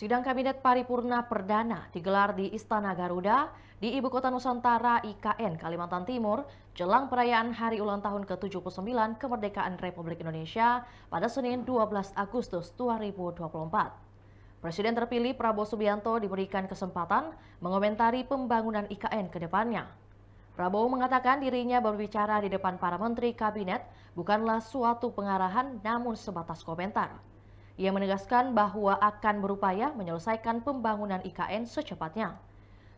Sidang Kabinet Paripurna Perdana digelar di Istana Garuda di Ibu Kota Nusantara IKN, Kalimantan Timur, jelang perayaan Hari Ulang Tahun ke-79 Kemerdekaan Republik Indonesia pada Senin 12 Agustus 2024. Presiden terpilih Prabowo Subianto diberikan kesempatan mengomentari pembangunan IKN ke depannya. Prabowo mengatakan dirinya berbicara di depan para menteri kabinet bukanlah suatu pengarahan namun sebatas komentar. Ia menegaskan bahwa akan berupaya menyelesaikan pembangunan IKN secepatnya.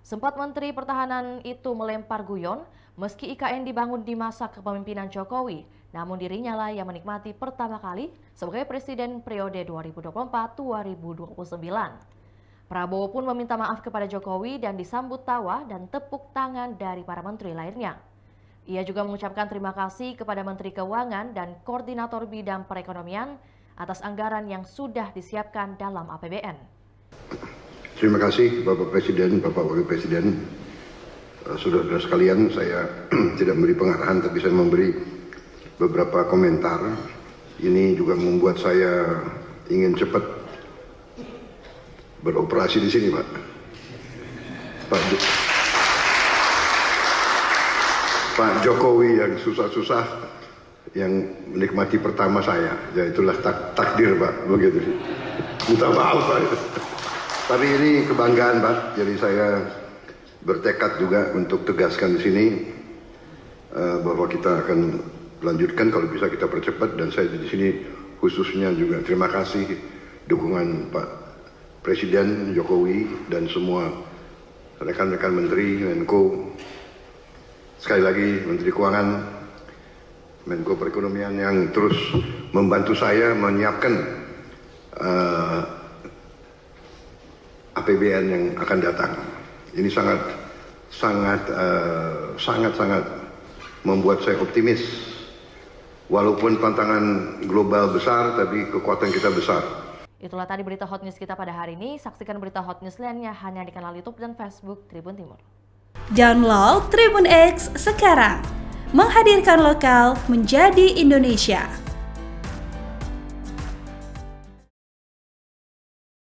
Sempat Menteri Pertahanan itu melempar guyon, meski IKN dibangun di masa kepemimpinan Jokowi, namun dirinya lah yang menikmati pertama kali sebagai Presiden periode 2024-2029. Prabowo pun meminta maaf kepada Jokowi dan disambut tawa dan tepuk tangan dari para menteri lainnya. Ia juga mengucapkan terima kasih kepada Menteri Keuangan dan Koordinator Bidang Perekonomian atas anggaran yang sudah disiapkan dalam APBN. Terima kasih Bapak Presiden, Bapak Wakil Presiden. Saudara-saudara sekalian, saya tidak memberi pengarahan tapi saya memberi beberapa komentar. Ini juga membuat saya ingin cepat beroperasi di sini, Pak. Pak Jokowi yang susah-susah yang menikmati pertama saya, ya itulah takdir, Pak, begitu. Minta maaf, Pak. Tapi ini kebanggaan, Pak. Jadi saya bertekad juga untuk tegaskan di sini bahwa kita akan lanjutkan, kalau bisa kita percepat, dan saya di sini khususnya juga terima kasih dukungan Pak Presiden Jokowi dan semua rekan-rekan Menteri, Menko, sekali lagi Menteri Keuangan, Menko Perekonomian yang terus membantu saya menyiapkan APBN yang akan datang. Ini sangat membuat saya optimis. Walaupun tantangan global besar, tapi kekuatan kita besar. Itulah tadi berita hot news kita pada hari ini. Saksikan berita hot news lainnya hanya di kanal YouTube dan Facebook Tribun Timur. Download Tribun X sekarang. Menghadirkan lokal menjadi Indonesia.